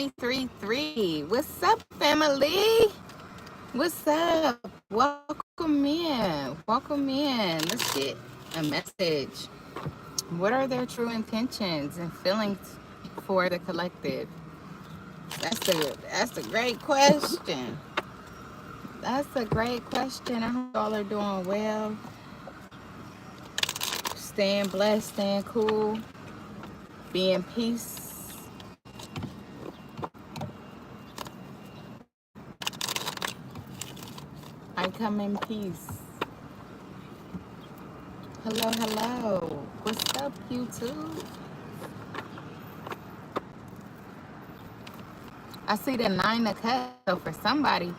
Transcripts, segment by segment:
333. What's up, family? What's up? Welcome in. Welcome in. Let's get a message. What are their true intentions and feelings for the collective? That's a great question. That's a great question. I hope y'all are doing well. Staying blessed, staying cool, being peace. I come in peace. Hello, hello. What's up, YouTube? I see the 9 of cups. So for somebody,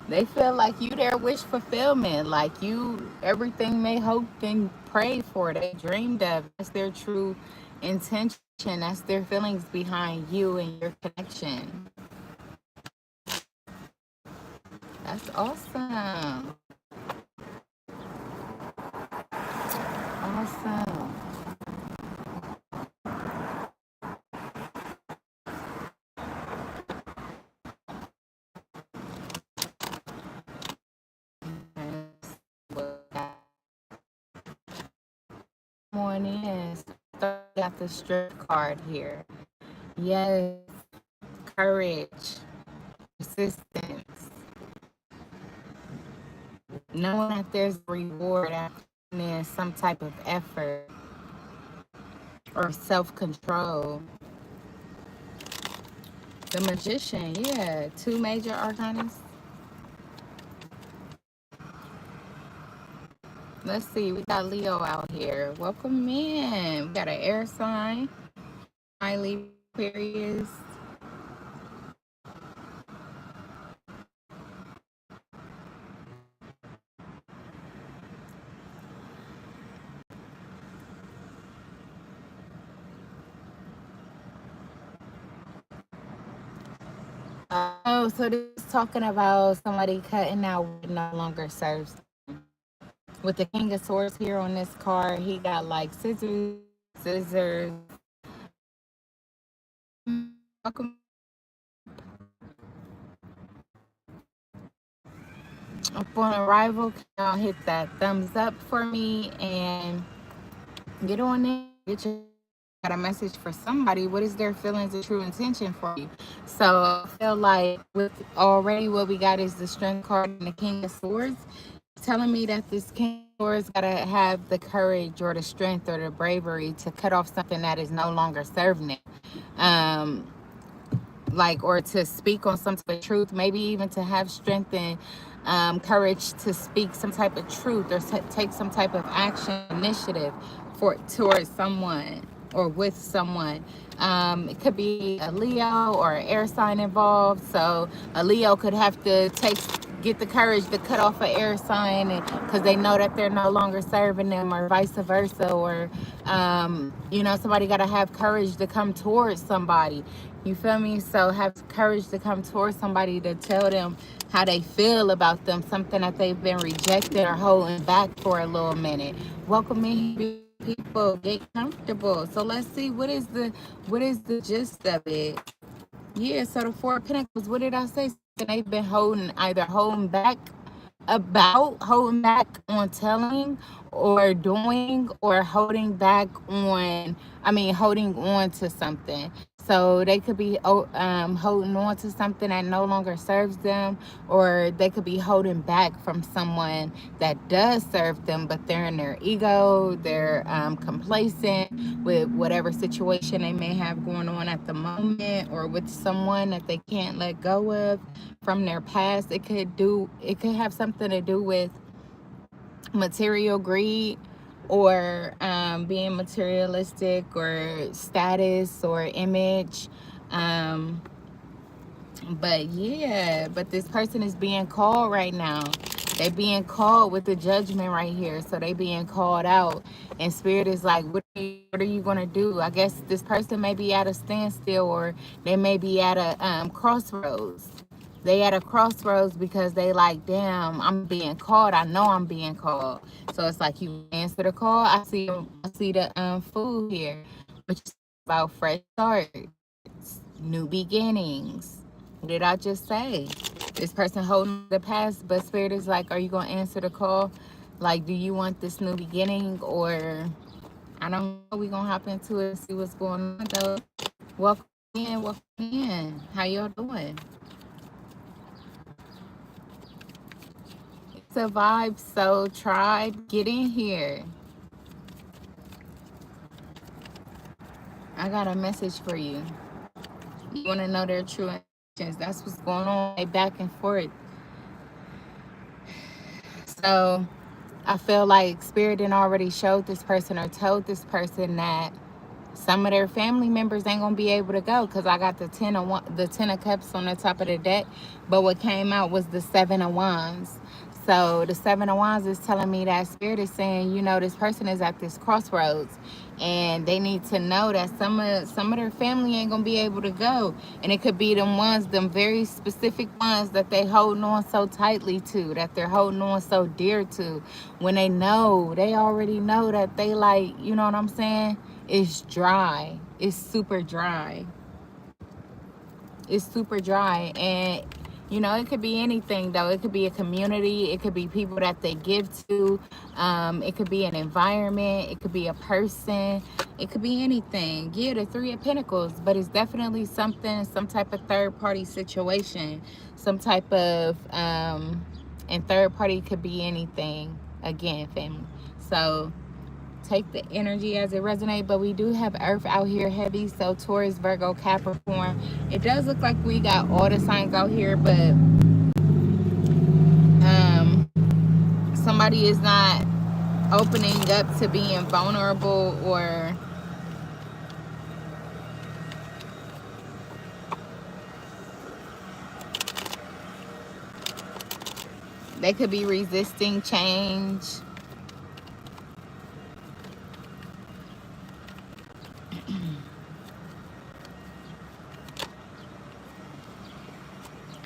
they feel like you their wish fulfillment. Like you, everything they hoped and prayed for, they dreamed of. That's their true intention. That's their feelings behind you and your connection. That's awesome. Awesome. Morning is got the strength card here. Yes, courage, persistence, knowing that there's a reward after in some type of effort or self-control. The magician, yeah, 2 major arcanas. Let's see, we got Leo out here. Welcome in. We got an air sign. Highly Aquarius. Oh, so this is talking about somebody cutting out what no longer serves. With the King of Swords here on this card, he got like scissors. Welcome. Upon arrival, can y'all hit that thumbs up for me and get on there. Get your got a message for somebody. What is their feelings and true intention for you? So I feel like with already what we got is the Strength card and the King of Swords, telling me that this King of Swords gotta have the courage or the strength or the bravery to cut off something that is no longer serving it. Like, or to speak on some type of truth, maybe even to have strength and courage to speak some type of truth or take some type of action initiative towards someone or with someone. It could be a Leo or an air sign involved. So a Leo could have to get the courage to cut off an air sign because they know that they're no longer serving them, or vice versa. Or somebody got to have courage to come towards somebody. You feel me? So have courage to come towards somebody to tell them how they feel about them, something that they've been rejected or holding back for a little minute. Welcome in, people. Get comfortable. So let's see, what is the gist of it? Yeah, so the 4 of Pentacles, what did I say? They've been holding back on telling or doing, or holding on to something. So they could be holding on to something that no longer serves them, or they could be holding back from someone that does serve them, but they're in their ego, they're complacent with whatever situation they may have going on at the moment, or with someone that they can't let go of from their past. It could have something to do with material greed, or being materialistic, or status or image. But this person is being called right now. They being called with the judgment right here. So they being called out, and spirit is like, what are you gonna do? I guess this person may be at a standstill, or they may be at a crossroads. They at a crossroads because they like, damn, I'm being called. I know I'm being called. So it's like, you answer the call. I see the food here, which is about fresh start. New beginnings. What did I just say? This person holding the past, but Spirit is like, are you going to answer the call? Like, do you want this new beginning? Or, I don't know. We're going to hop into it and see what's going on, though. Welcome in. Welcome in. How y'all doing? It's a vibe, so tribe, get in here. I got a message for you. You want to know their true intentions. That's what's going on. They back and forth. So I feel like Spirit done already showed this person or told this person that some of their family members ain't gonna be able to go, because I got the 10 of cups on the top of the deck, but what came out was the 7 of wands. So the 7 of wands is telling me that Spirit is saying, you know, this person is at this crossroads, and they need to know that some of their family ain't gonna be able to go, and it could be them very specific ones that they holding on so tightly to, that they're holding on so dear to, when they already know that they, like, you know what I'm saying, it's dry. It's super dry. It's super dry. And you know, it could be anything, though. It could be a community. It could be people that they give to. It could be an environment. It could be a person. It could be anything. Yeah, the 3 of Pentacles. But it's definitely something, some type of third-party situation. Some type of, and third party could be anything. Again, family. So take the energy as it resonates, but we do have Earth out here heavy, so Taurus, Virgo, Capricorn. It does look like we got all the signs out here, but somebody is not opening up to being vulnerable, or they could be resisting change.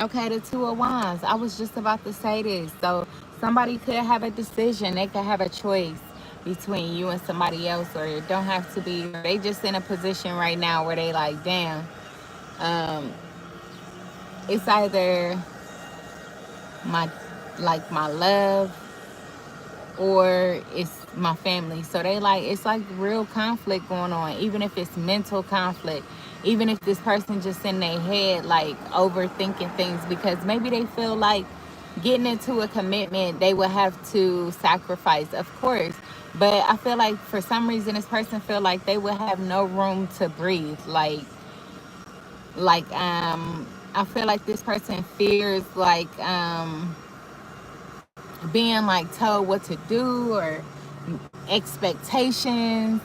Okay, the 2 of Wands. I was just about to say this. So somebody could have a decision. They could have a choice between you and somebody else, or it don't have to be. They just in a position right now where they like, damn, it's either my love, or it's my family. So they like, it's like real conflict going on, even if it's mental conflict, even if this person just in their head like overthinking things, because maybe they feel like getting into a commitment they would have to sacrifice, of course, but I feel like for some reason this person feel like they would have no room to breathe, I feel like this person fears like being like told what to do, or expectations,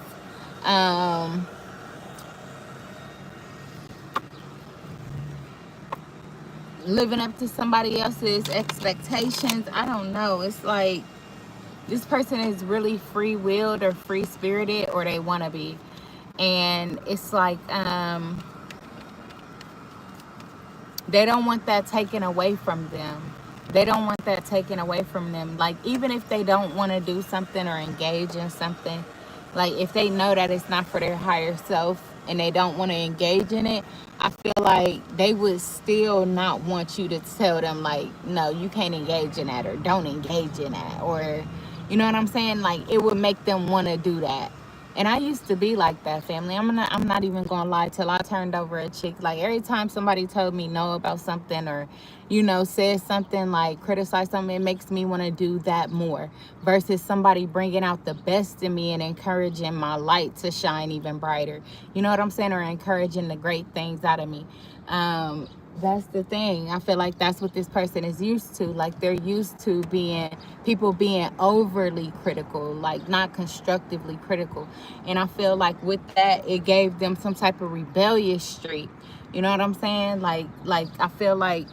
living up to somebody else's expectations. I don't know. It's like this person is really free-willed or free-spirited, or they want to be. And it's like they don't want that taken away from them. They don't want that taken away from them. Like, even if they don't want to do something or engage in something, like if they know that it's not for their higher self and they don't want to engage in it, I feel like they would still not want you to tell them like, no, you can't engage in that, or don't engage in that, or you know what I'm saying? Like, it would make them want to do that. And I used to be like that, family. I'm not even gonna lie. Till I turned over a chick, like every time somebody told me no about something, or you know, said something, like criticize something, it makes me want to do that more, versus somebody bringing out the best in me and encouraging my light to shine even brighter. You know what I'm saying? Or encouraging the great things out of me. That's the thing. I feel like that's what this person is used to. Like, they're used to people being overly critical, like not constructively critical. And I feel like with that, it gave them some type of rebellious streak. You know what I'm saying? Like I feel like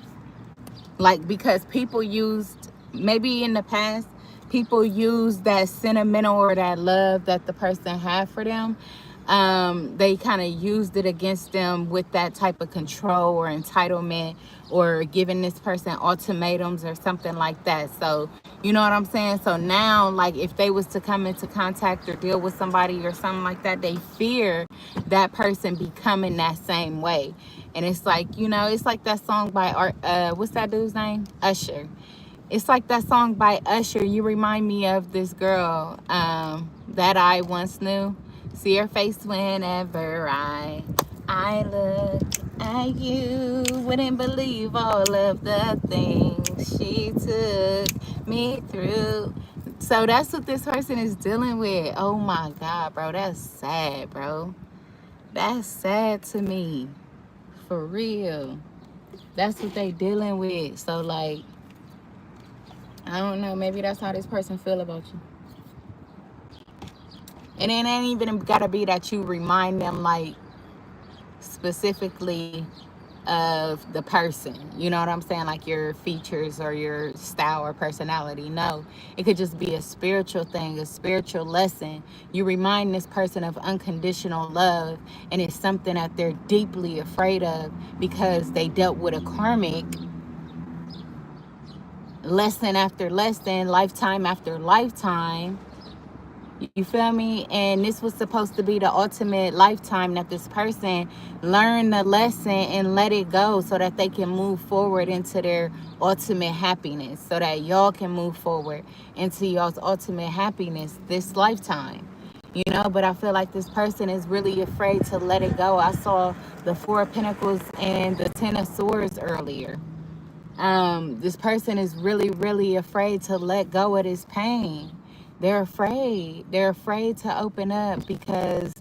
because people used, maybe in the past, people used that sentimental or that love that the person had for them, they kind of used it against them with that type of control or entitlement, or giving this person ultimatums or something like that. So You know what I'm saying? So now, like, if they was to come into contact or deal with somebody or something like that, they fear that person becoming that same way. And it's like, you know, it's like that song by what's that dude's name? Usher. It's like that song by Usher. You remind me of this girl that I once knew. See her face whenever I look at you. Wouldn't believe all of the things she took me through. So that's what this person is dealing with. Oh my God, bro. That's sad, bro. That's sad to me. For real. That's what they dealing with. So, like, I don't know. Maybe that's how this person feel about you. And it ain't even gotta be that you remind them, like, specifically of the person. You know what I'm saying? Like your features or your style or personality. No, it could just be a spiritual thing, a spiritual lesson. You remind this person of unconditional love, and it's something that they're deeply afraid of because they dealt with a karmic lesson after lesson, lifetime after lifetime. You feel me? And this was supposed to be the ultimate lifetime that this person learned the lesson and let it go so that they can move forward into their ultimate happiness, so that y'all can move forward into y'all's ultimate happiness this lifetime. You know, but I feel like this person is really afraid to let it go. I saw the Four of Pentacles and the Ten of Swords earlier. This person is really, really afraid to let go of this pain. They're afraid. They're afraid to open up because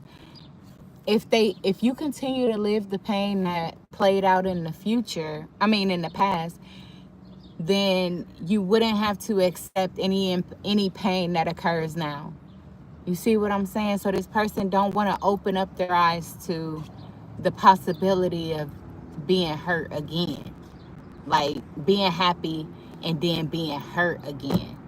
if you continue to live the pain that played out in the future, I mean in the past, then you wouldn't have to accept any pain that occurs now. You see what I'm saying? So this person don't want to open up their eyes to the possibility of being hurt again. Like being happy and then being hurt again.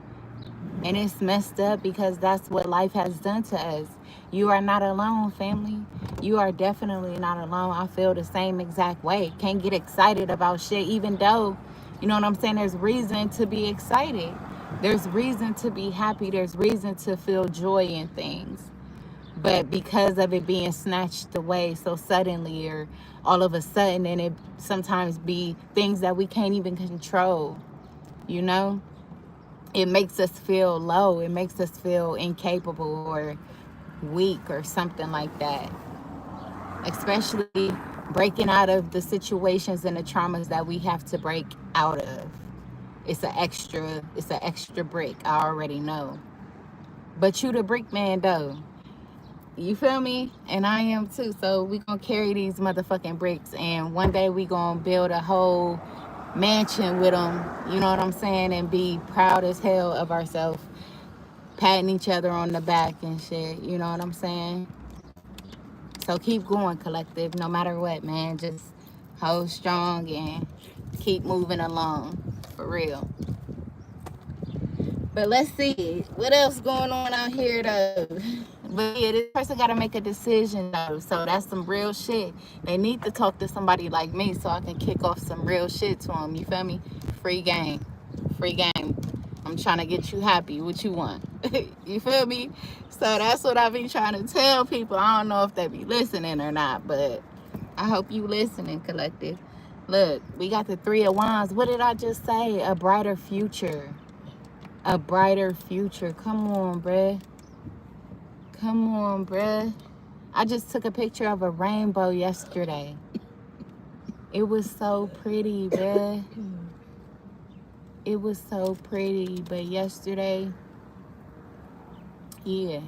And it's messed up because that's what life has done to us. You are not alone, family. You are definitely not alone. I feel the same exact way. Can't get excited about shit, even though, you know what I'm saying, there's reason to be excited. There's reason to be happy. There's reason to feel joy in things. But because of it being snatched away so suddenly or all of a sudden, and it sometimes be things that we can't even control, you know? It makes us feel low. It makes us feel incapable or weak or something like that. Especially breaking out of the situations and the traumas that we have to break out of. It's an extra brick. I already know. But you the brick man though. You feel me? And I am too. So we gonna carry these motherfucking bricks, and one day we gonna build a whole mansion with them, you know what I'm saying, and be proud as hell of ourselves, patting each other on the back and shit, you know what I'm saying? So keep going, collective, no matter what, man. Just hold strong and keep moving along, for real. But let's see what else going on out here though. But yeah, this person got to make a decision though, so that's some real shit. They need to talk to somebody like me so I can kick off some real shit to them. You feel me? Free game. I'm trying to get you happy. What you want? You feel me? So that's what I be trying to tell people. I don't know if they be listening or not, but I hope you listening, collective. Look, we got the Three of Wands. What did I just say? A brighter future. A brighter future. Come on, bruh. Come on, bruh. I just took a picture of a rainbow yesterday. It was so pretty, bruh. It was so pretty. But yesterday, yeah.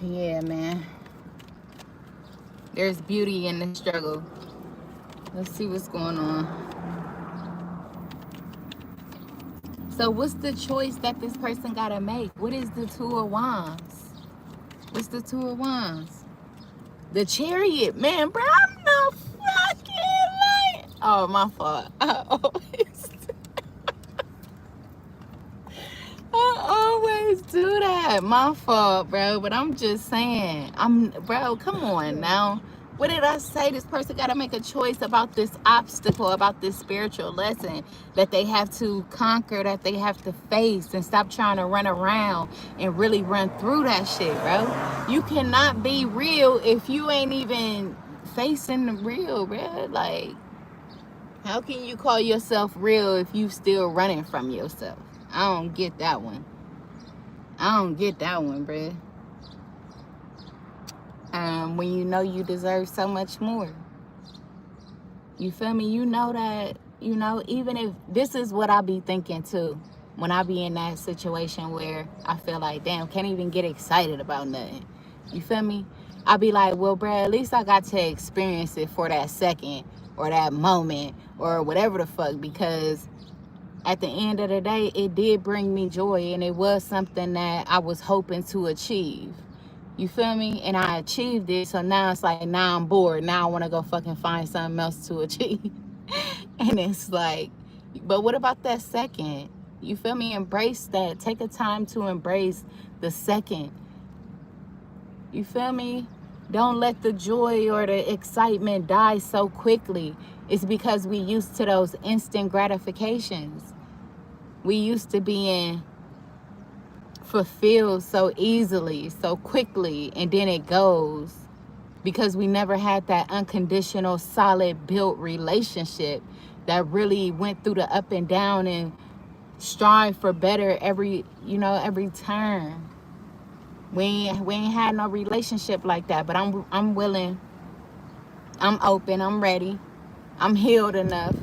Yeah, man. There's beauty in the struggle. Let's see what's going on. So what's the choice that this person gotta make? What is the Two of Wands? What's the Two of Wands? The Chariot. Man, bro, I'm no fucking like... Oh, my fault. I always do that. My fault, bro. But I'm just saying. Bro, come on now. What did I say? This person got to make a choice about this obstacle, about this spiritual lesson that they have to conquer, that they have to face, and stop trying to run around and really run through that shit, bro. You cannot be real if you ain't even facing the real, bro. Like, how can you call yourself real if you still running from yourself? I don't get that one. I don't get that one, bruh. When you know you deserve so much more. You feel me? You know that, even if this is what I be thinking too, when I be in that situation where I feel like, damn, can't even get excited about nothing. You feel me? I be like, well, bruh, at least I got to experience it for that second or that moment or whatever the fuck, because at the end of the day, it did bring me joy, and it was something that I was hoping to achieve. You feel me? And I achieved it, so now it's like, now I'm bored. Now I want to go fucking find something else to achieve. And it's like, but what about that second? You feel me? Embrace that. Take a time to embrace the second. You feel me? Don't let the joy or the excitement die so quickly. It's because we used to those instant gratifications. We used to being fulfilled so easily, so quickly, and then it goes, because we never had that unconditional, solid, built relationship that really went through the up and down and strive for better every turn. We ain't had no relationship like that, but I'm willing, I'm open, I'm ready, I'm healed enough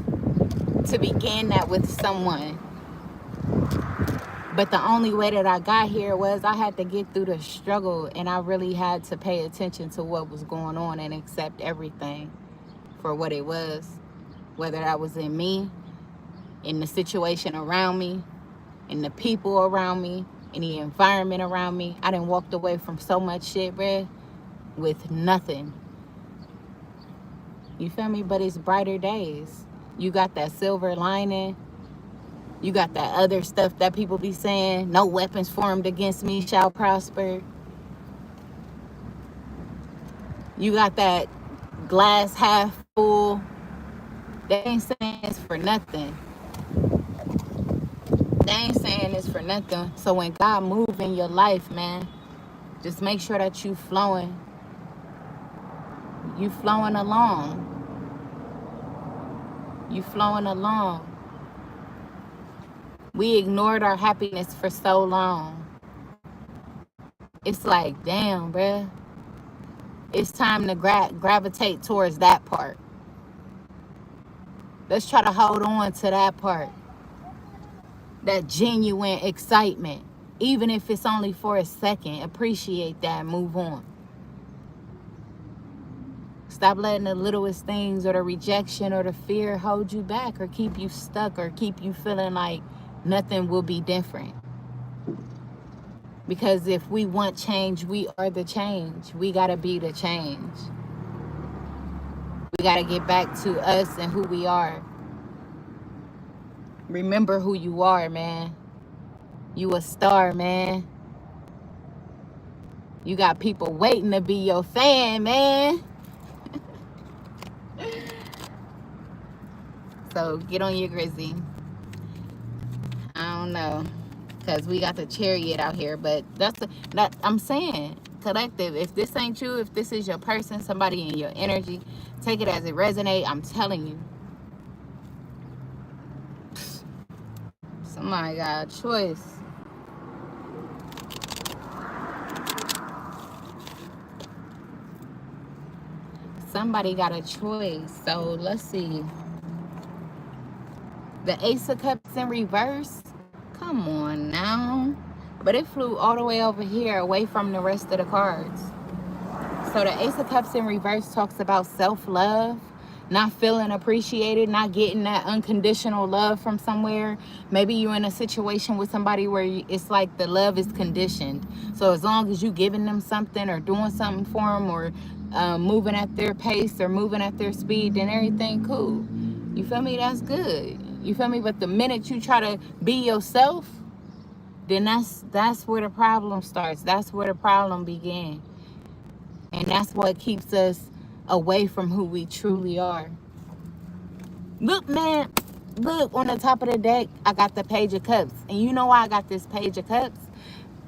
to begin that with someone. But the only way that I got here was I had to get through the struggle, and I really had to pay attention to what was going on and accept everything for what it was, whether that was in me, in the situation around me, in the people around me, in the environment around me. I done walked away from so much shit, bruh, with nothing. You feel me? But it's brighter days. You got that silver lining. You got that other stuff that people be saying, no weapons formed against me shall prosper. You got that glass half full. They ain't saying it's for nothing. They ain't saying it's for nothing. So when God move in your life, man, just make sure that you flowing. You flowing along. You flowing along. We ignored our happiness for so long. It's like, damn, bruh. It's time to gravitate towards that part. Let's try to hold on to that part. That genuine excitement. Even if it's only for a second, appreciate that and move on. Stop letting the littlest things or the rejection or the fear hold you back or keep you stuck or keep you feeling like nothing will be different. Because if we want change, we are the change. We got to be the change. We got to get back to us and who we are. Remember who you are, man. You a star, man. You got people waiting to be your fan, man. So get on your Grizzy. I don't know, because we got the chariot out here, but that I'm saying, collective, if this ain't you, if this is your person, somebody in your energy, take it as it resonates. I'm telling you, somebody got a choice. Somebody got a choice. So let's see. The Ace of Cups in reverse. Come on now. But it flew all the way over here away from the rest of the cards. So the Ace of Cups in reverse talks about self-love, not feeling appreciated, not getting that unconditional love from somewhere. Maybe you're in a situation with somebody where it's like the love is conditioned. So as long as you giving them something or doing something for them or moving at their pace or moving at their speed, then everything cool. You feel me? That's good. You feel me? But the minute you try to be yourself, then that's where the problem starts. That's where the problem began. And that's what keeps us away from who we truly are. Look, man, look, on the top of the deck, I got the Page of Cups. And you know why I got this Page of Cups?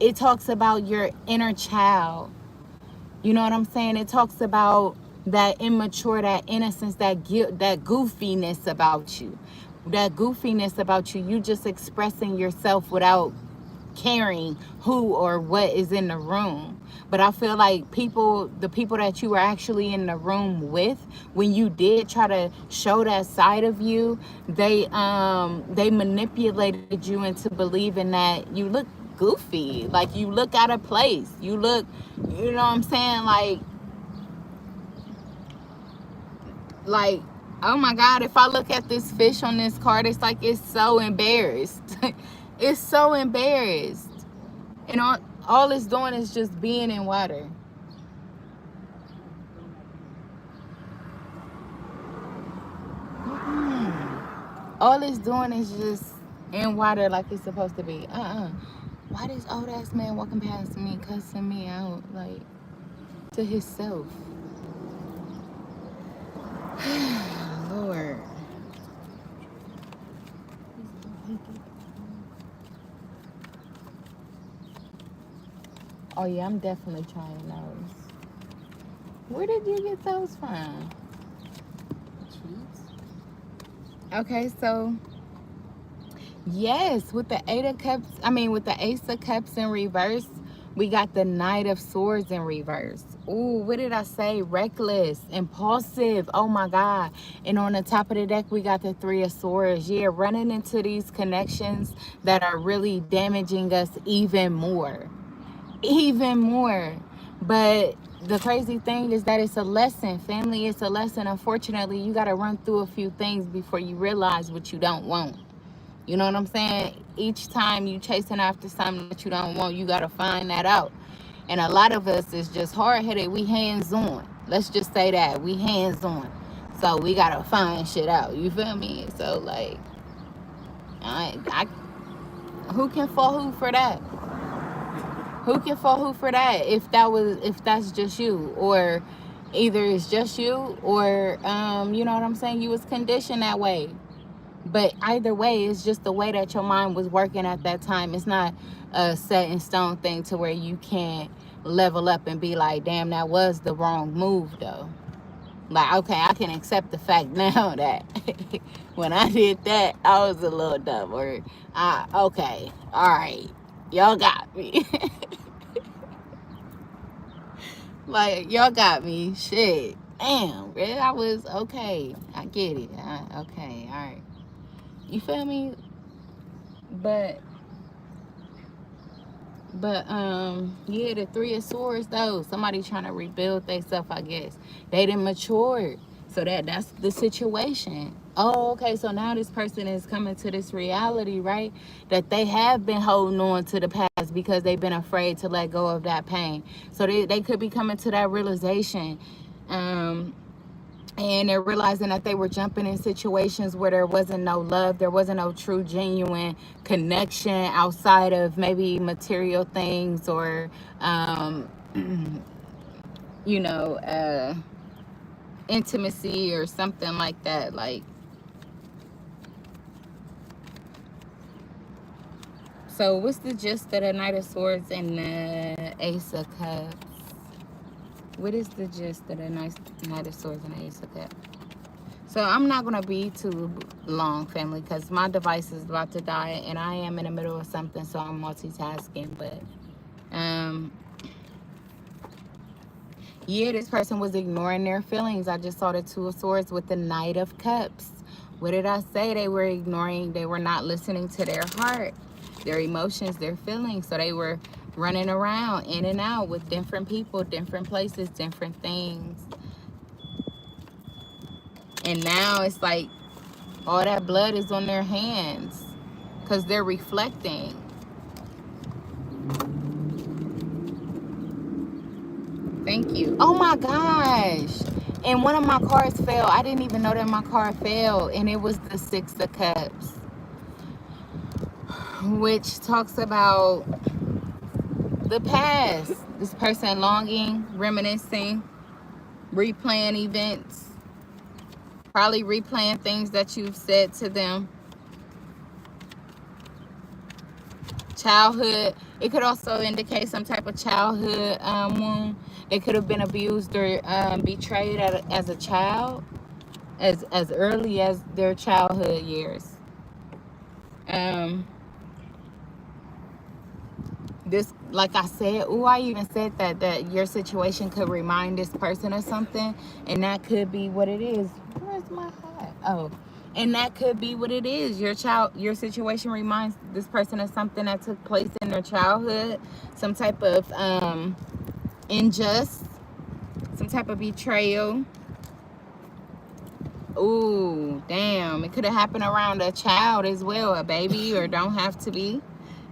It talks about your inner child. You know what I'm saying? It talks about that immature, that innocence, that guilt, that goofiness about you. That goofiness about you. You just expressing yourself without caring who or what is in the room. But I feel like the people that you were actually in the room with, when you did try to show that side of you, they manipulated you into believing that you look goofy, like you look out of place, you look, you know what I'm saying, like oh my God, if I look at this fish on this card, it's like it's so embarrassed. It's so embarrassed. And all it's doing is just being in water. All it's doing is just in water like it's supposed to be. Why this old ass man walking past me, cussing me out, like, to himself? Lord. Oh yeah, I'm definitely trying those. Where did you get those from? Okay, so yes, with the with the Ace of Cups in reverse, we got the Knight of Swords in reverse. Ooh, what did I say? Reckless, impulsive. Oh my God. And on the top of the deck, we got the Three of Swords. Yeah, running into these connections that are really damaging us even more. Even more. But the crazy thing is that it's a lesson. Family, it's a lesson. Unfortunately, you got to run through a few things before you realize what you don't want. You know what I'm saying? Each time you chasing after something that you don't want, you got to find that out. And a lot of us is just hard-headed. We hands-on. Let's just say that. We hands-on. So we got to find shit out. You feel me? So, like, who can fall who for that? Who can fall who for that? If that's just you, or either it's just you, or you know what I'm saying, you was conditioned that way. But either way, it's just the way that your mind was working at that time. It's not a set in stone thing to where you can't level up and be like, damn, that was the wrong move though. Like, okay, I can accept the fact now that when I did that, I was a little dumb. Or, okay, all right, y'all got me. Like, y'all got me. Shit. Damn, really? I was okay. I get it. Okay, all right. You feel me? But yeah, the Three of Swords though, somebody trying to rebuild themselves, I guess. They didn't mature. So that's the situation. Oh, okay, so now this person is coming to this reality, right? That they have been holding on to the past because they've been afraid to let go of that pain. So they could be coming to that realization. And they're realizing that they were jumping in situations where there wasn't no love, there wasn't no true, genuine connection outside of maybe material things or, you know, intimacy or something like that. Like, so what's the gist of the Knight of Swords and the Ace of Cups? What is the gist of the Knight of Swords and the Ace of Cups? So I'm not going to be too long, family, because my device is about to die and I am in the middle of something, so I'm multitasking. But yeah, this person was ignoring their feelings. I just saw the Two of Swords with the Knight of Cups. What did I say? They were ignoring, they were not listening to their heart, their emotions, their feelings. So they were running around in and out with different people, different places, different things. And now it's like all that blood is on their hands because they're reflecting. Thank you. Oh my gosh. And one of my cards fell. I didn't even know that my card fell. And it was the Six of Cups, which talks about the past. This person longing, reminiscing. replaying events, probably replaying things that you've said to them. Childhood, it could also indicate some type of childhood wound. They could have been abused or betrayed as a child, as early as their childhood years. This, like I said, I even said that your situation could remind this person of something, and that could be what it is. Where's my hat? Oh, and that could be what it is. Your situation reminds this person of something that took place in their childhood, some type of injustice, some type of betrayal. Ooh, damn! It could have happened around a child as well, a baby, or don't have to be.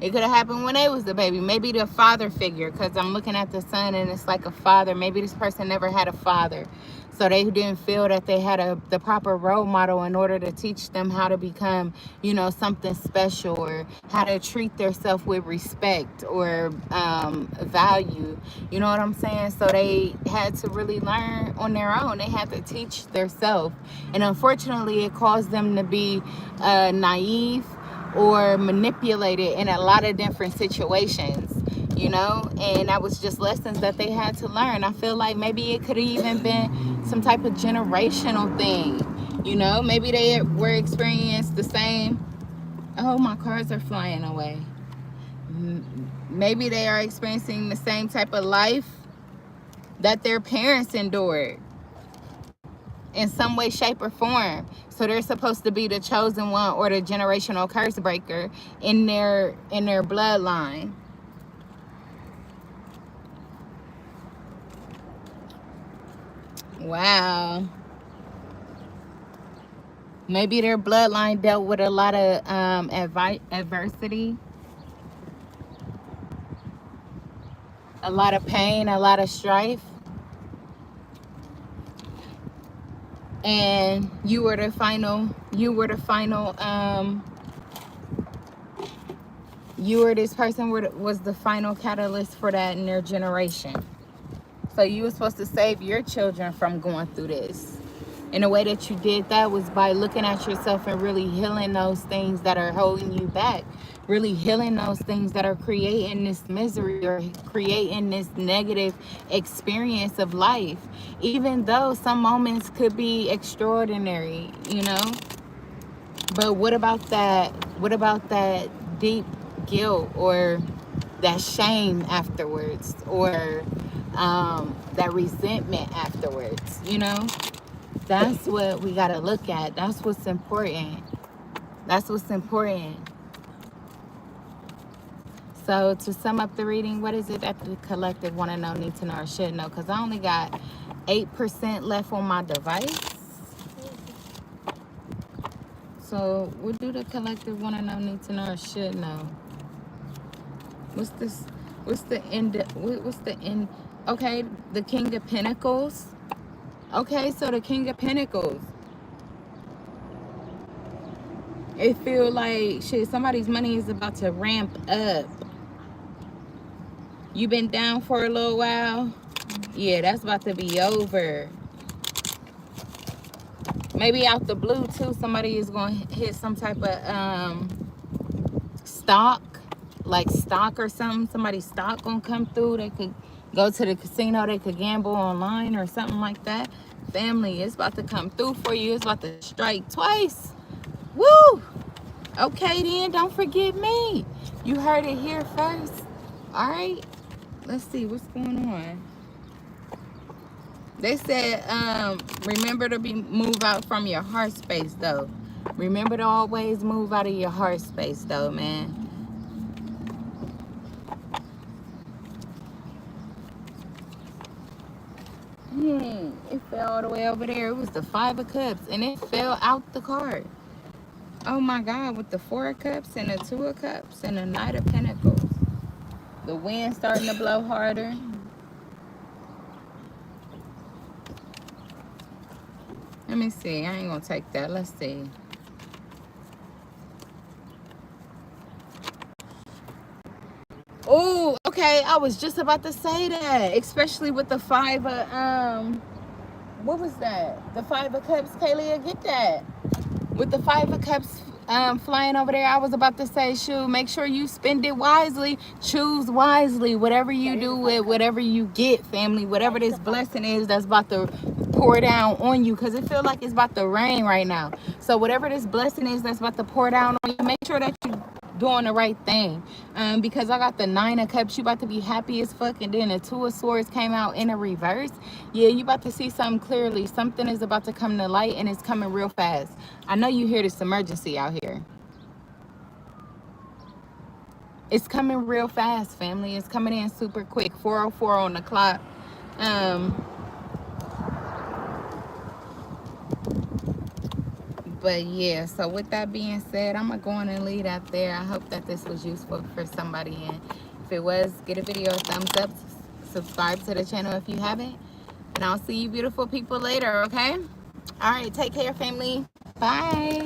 It could have happened when they was the baby. Maybe the father figure, because I'm looking at the son and it's like a father. Maybe this person never had a father. So they didn't feel that they had the proper role model in order to teach them how to become, something special, or how to treat themselves with respect or value. You know what I'm saying? So they had to really learn on their own. They had to teach themselves. And unfortunately, it caused them to be naive or manipulated in a lot of different situations, and that was just lessons that they had to learn. I feel like maybe it could have even been some type of generational thing, maybe they were experienced the same. Oh, my cars are flying away. Maybe they are experiencing the same type of life that their parents endured in some way, shape, or form. So they're supposed to be the chosen one or the generational curse breaker in their bloodline. Wow. Maybe their bloodline dealt with a lot of adversity, a lot of pain, a lot of strife. And you were the final, this person was the final catalyst for that in their generation. So you were supposed to save your children from going through this. And the way that you did that was by looking at yourself and really healing those things that are holding you back. Really healing those things that are creating this misery or creating this negative experience of life. Even though some moments could be extraordinary, But what about that? What about that deep guilt or that shame afterwards, or that resentment afterwards? That's what we gotta look at. That's what's important. That's what's important. So to sum up the reading, what is it that the collective want to know, need to know, or should know? Because I only got 8% left on my device. So what do the collective want to know, need to know, or should know? What's this? What's the end? What's the end? Okay, the King of Pentacles. Okay, so the King of Pentacles. It feel like somebody's money is about to ramp up. You been down for a little while. Yeah, that's about to be over. Maybe out the blue too, somebody is going to hit some type of stock, like stock or something. Somebody's stock gonna come through. They could go to the casino. They could gamble online or something like that. Family, it's about to come through for you. It's about to strike twice. Woo! Okay then, don't forget me. You heard it here first. All right, let's see what's going on. They said, remember to move out from your heart space though. Remember to always move out of your heart space though, man. It fell all the way over there. It was the 5 of Cups and it fell out the card. Oh my God, with the 4 of Cups and the 2 of Cups and the Knight of Pentacles. The wind starting to blow harder. Let me see. I ain't gonna take that. Let's see. Oh, okay. I was just about to say that. Especially with the 5 of What was that? The Five of Cups, Kalia, get that. With the Five of Cups flying over there, I was about to say, shoot, make sure you spend it wisely. Choose wisely. Whatever you do with whatever you get, family. Whatever this blessing is that's about to pour down on you. Because it feels like it's about to rain right now. So whatever this blessing is that's about to pour down on you, make sure that you doing the right thing. Because I got the Nine of Cups, you about to be happy as fuck, and then the Two of Swords came out in a reverse. Yeah, you about to see something clearly. Something is about to come to light, and it's coming real fast. I know you hear this emergency out here. It's coming real fast, family. It's coming in super quick. 4:04 on the clock. But yeah, so with that being said, I'm gonna go on and leave that there. I hope that this was useful for somebody, and if it was, give a video a thumbs up, subscribe to the channel if you haven't, and I'll see you beautiful people later. Okay, all right, take care, family. Bye.